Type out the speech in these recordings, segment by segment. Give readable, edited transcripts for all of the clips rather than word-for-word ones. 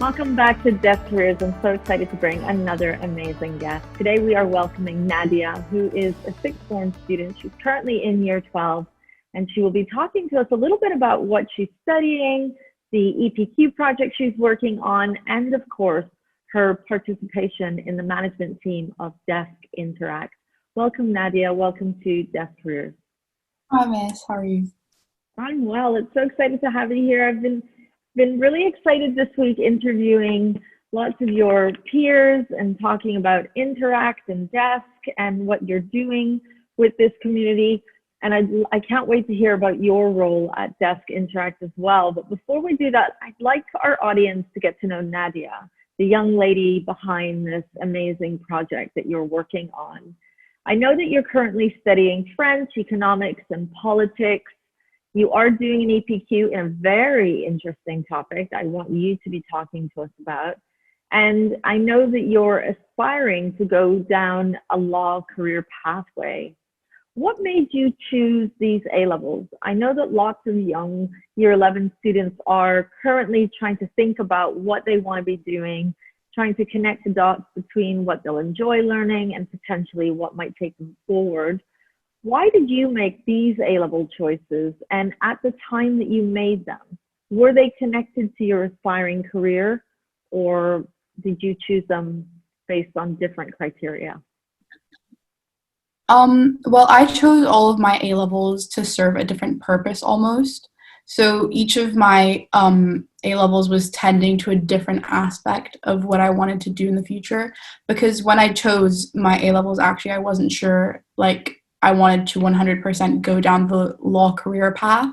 Welcome back to DESC Careers. I'm so excited to bring another amazing guest. Today we are welcoming Nadia, who is a sixth form student. She's currently in year 12, and she will be talking to us a little bit about what she's studying, the EPQ project she's working on, and of course, her participation in the management team of DESC Interact. Welcome, Nadia. Welcome to DESC Careers. Hi, Miss. How are you? I'm well. It's so excited to have you here. I've been really excited this week interviewing lots of your peers and talking about Interact and DESC and what you're doing with this community. And I can't wait to hear about your role at DESC Interact as well. But before we do that, I'd like our audience to get to know Nadia, the young lady behind this amazing project that you're working on. I know that you're currently studying French, economics, and politics. You are doing an EPQ in a very interesting topic I want you to be talking to us about. And I know that you're aspiring to go down a law career pathway. What made you choose these A-levels? I know that lots of young year 11 students are currently trying to think about what they want to be doing, trying to connect the dots between what they'll enjoy learning and potentially what might take them forward. Why did you make these A-level choices? And at the time that you made them, were they connected to your aspiring career, or did you choose them based on different criteria? Well, I chose all of my A-levels to serve a different purpose almost. So each of my A-levels was tending to a different aspect of what I wanted to do in the future. Because when I chose my A-levels, actually, I wasn't sure, I wanted to 100% go down the law career path.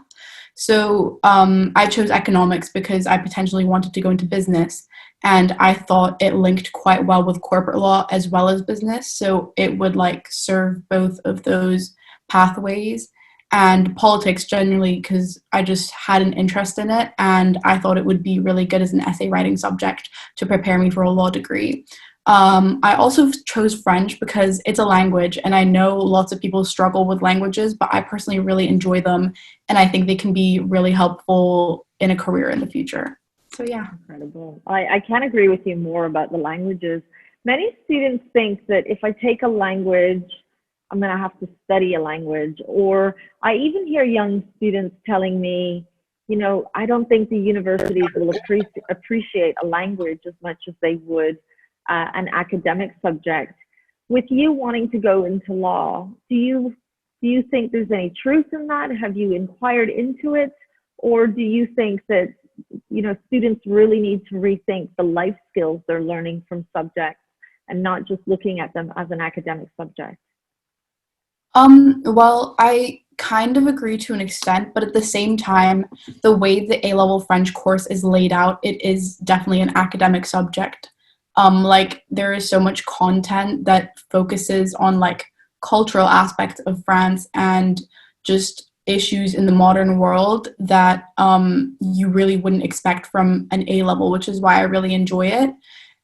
So I chose economics because I potentially wanted to go into business, and I thought it linked quite well with corporate law as well as business. So it would serve both of those pathways, and politics generally because I just had an interest in it, and I thought it would be really good as an essay writing subject to prepare me for a law degree. I also chose French because it's a language, and I know lots of people struggle with languages, but I personally really enjoy them, and I think they can be really helpful in a career in the future. So yeah. Incredible. I can't agree with you more about the languages. Many students think that if I take a language, I'm going to have to study a language. Or I even hear young students telling me, I don't think the universities will appreciate a language as much as they would an academic subject. With you wanting to go into law, do you think there's any truth in that? Have you inquired into it? Or do you think that students really need to rethink the life skills they're learning from subjects and not just looking at them as an academic subject? Well, I kind of agree to an extent, but at the same time, the way the A-level French course is laid out, it is definitely an academic subject. There is so much content that focuses on cultural aspects of France and just issues in the modern world that you really wouldn't expect from an A-level, which is why I really enjoy it.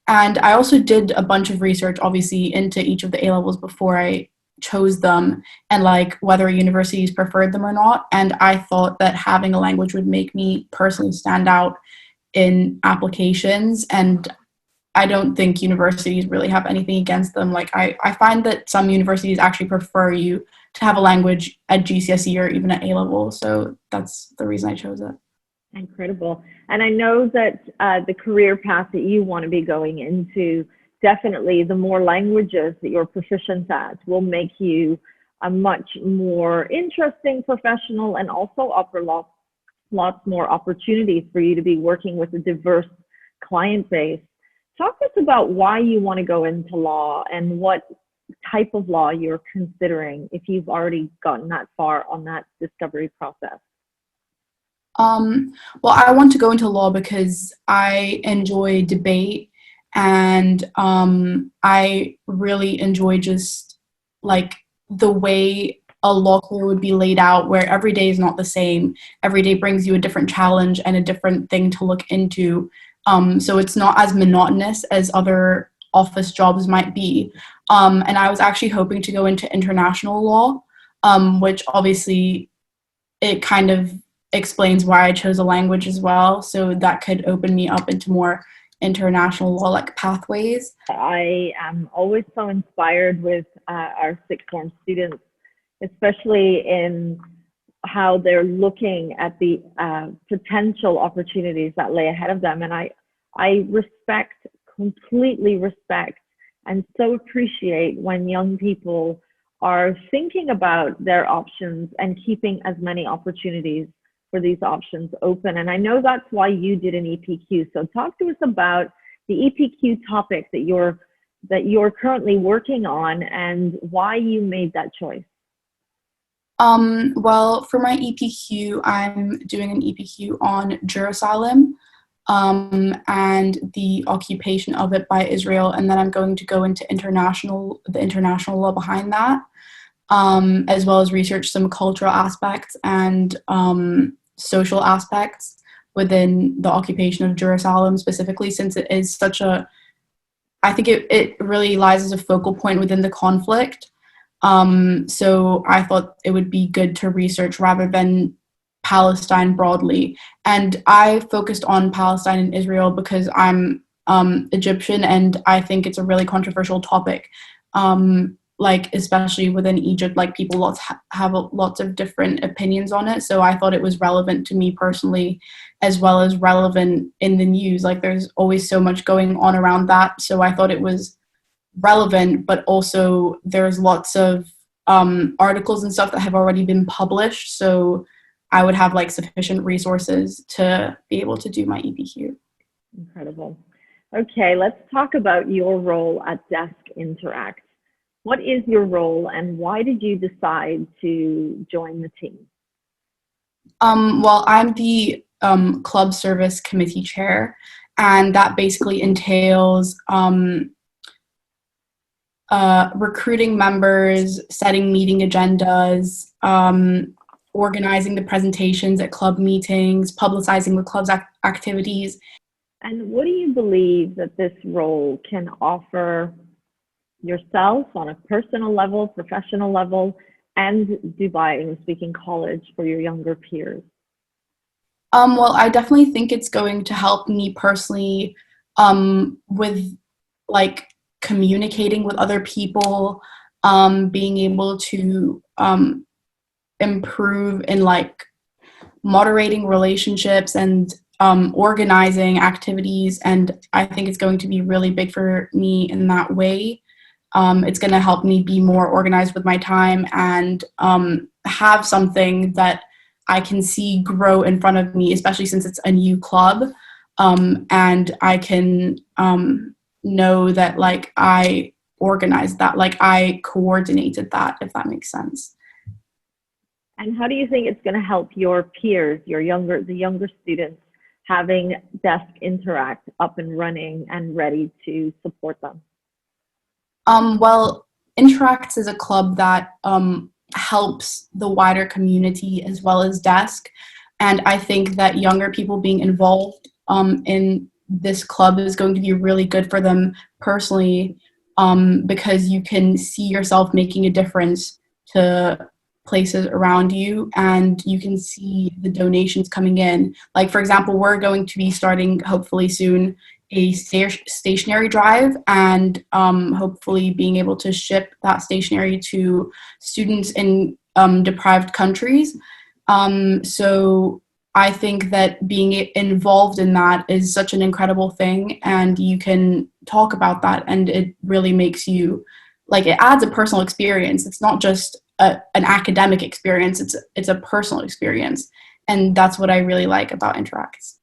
And I also did a bunch of research, obviously, into each of the A-levels before I chose them, and whether universities preferred them or not. And I thought that having a language would make me personally stand out in applications, and I don't think universities really have anything against them. I find that some universities actually prefer you to have a language at GCSE or even at A-level. So that's the reason I chose it. Incredible. And I know that the career path that you want to be going into, definitely the more languages that you're proficient at will make you a much more interesting professional, and also offer lots more opportunities for you to be working with a diverse client base. Talk to us about why you want to go into law and what type of law you're considering if you've already gotten that far on that discovery process. Well, I want to go into law because I enjoy debate, and I really enjoy just the way a law career would be laid out, where every day is not the same. Every day brings you a different challenge and a different thing to look into. So it's not as monotonous as other office jobs might be. And I was actually hoping to go into international law, which obviously it kind of explains why I chose a language as well. So that could open me up into more international law like pathways. I am always so inspired with our sixth form students, especially in how they're looking at the potential opportunities that lay ahead of them. And I completely respect, and so appreciate when young people are thinking about their options and keeping as many opportunities for these options open. And I know that's why you did an EPQ. So talk to us about the EPQ topic that you're currently working on and why you made that choice. Well, for my EPQ, I'm doing an EPQ on Jerusalem and the occupation of it by Israel, and then I'm going to go into the international law behind that, as well as research some cultural aspects and social aspects within the occupation of Jerusalem specifically, since it is I think it really lies as a focal point within the conflict. So I thought it would be good to research rather than Palestine broadly. And I focused on Palestine and Israel because I'm Egyptian, and I think it's a really controversial topic. Like especially within Egypt, like people have lots of different opinions on it. So I thought it was relevant to me personally, as well as relevant in the news. Like there's always so much going on around that. So I thought it was relevant, but also there's lots of articles and stuff that have already been published. So I would have like sufficient resources to be able to do my EPQ. Incredible. Okay, let's talk about your role at DESC Interact. What is your role and why did you decide to join the team? Well, I'm the club service committee chair, and that basically entails recruiting members, setting meeting agendas, organizing the presentations at club meetings, publicizing the club's activities. And what do you believe that this role can offer yourself on a personal level, professional level, and Dubai English-speaking college for your younger peers? Well, I definitely think it's going to help me personally with like communicating with other people, being able to improve in like moderating relationships and organizing activities. And I think it's going to be really big for me in that way. It's going to help me be more organized with my time and have something that I can see grow in front of me, especially since it's a new club. And I can know that like I organized that, like I coordinated that, if that makes sense. And how do you think it's going to help your peers, the younger students, having DESC Interact up and running and ready to support them? Well, Interacts is a club that helps the wider community as well as DESC. And I think that younger people being involved in this club is going to be really good for them personally, because you can see yourself making a difference to places around you, and you can see the donations coming in. Like, for example, we're going to be starting hopefully soon a stationery drive, and hopefully being able to ship that stationery to students in deprived countries. So I think that being involved in that is such an incredible thing, and you can talk about that, and it really makes you, like, it adds a personal experience. It's not just an academic experience, it's a personal experience, and that's what I really like about Interacts.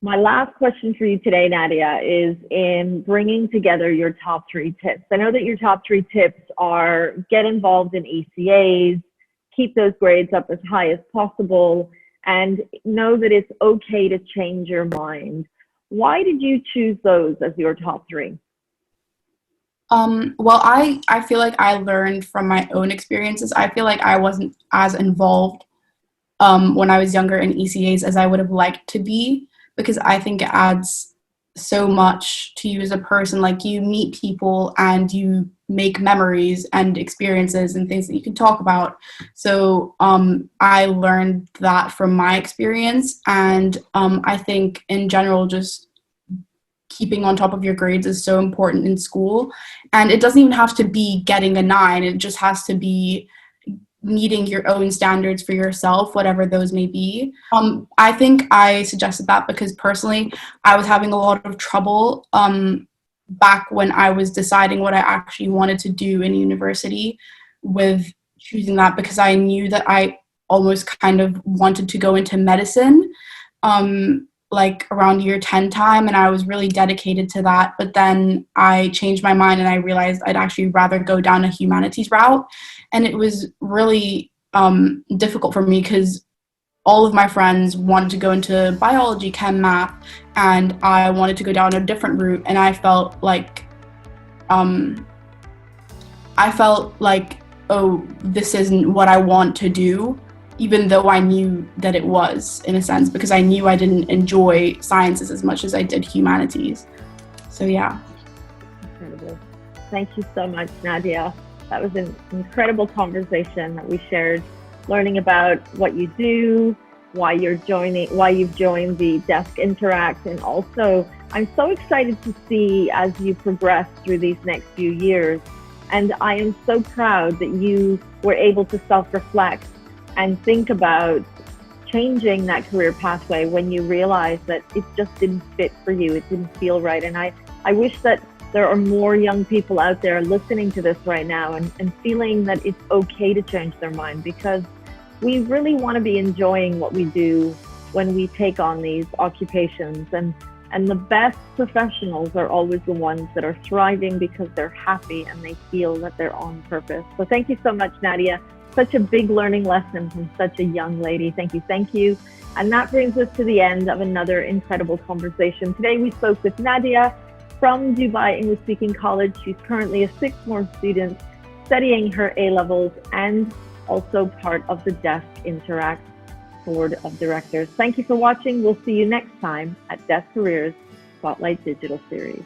My last question for you today, Nadia, is in bringing together your top 3 tips. I know that your top 3 tips are get involved in ECAs, keep those grades up as high as possible, and know that it's okay to change your mind. Why did you choose those as your top 3? Well, I feel like I learned from my own experiences. I feel like I wasn't as involved when I was younger in ECAs as I would have liked to be, because I think it adds so much to you as a person. Like, you meet people and you make memories and experiences and things that you can talk about. So I learned that from my experience, and I think in general just keeping on top of your grades is so important in school. And it doesn't even have to be getting a 9. It just has to be meeting your own standards for yourself, whatever those may be. I think I suggested that because personally, I was having a lot of trouble back when I was deciding what I actually wanted to do in university with choosing that, because I knew that I almost kind of wanted to go into medicine like around year 10 time, and I was really dedicated to that. But then I changed my mind and I realized I'd actually rather go down a humanities route. And it was really difficult for me because all of my friends wanted to go into biology, chem, math, and I wanted to go down a different route. And I felt like, oh, this isn't what I want to do, even though I knew that it was, in a sense, because I knew I didn't enjoy sciences as much as I did humanities. So yeah. Incredible. Thank you so much, Nadia. That was an incredible conversation that we shared, learning about what you do, why you've joined the DESC Interact, and also I'm so excited to see as you progress through these next few years. And I am so proud that you were able to self-reflect and think about changing that career pathway when you realized that it just didn't fit for you, it didn't feel right. And I wish that there are more young people out there listening to this right now and feeling that it's okay to change their mind, because we really want to be enjoying what we do when we take on these occupations. And the best professionals are always the ones that are thriving because they're happy and they feel that they're on purpose. So thank you so much, Nadia. Such a big learning lesson from such a young lady. Thank you, thank you. And that brings us to the end of another incredible conversation. Today we spoke with Nadia from Dubai English Speaking College. She's currently a 6th form student studying her A-levels and also part of the DESC Interact Board of Directors. Thank you for watching. We'll see you next time at DESC Careers Spotlight Digital Series.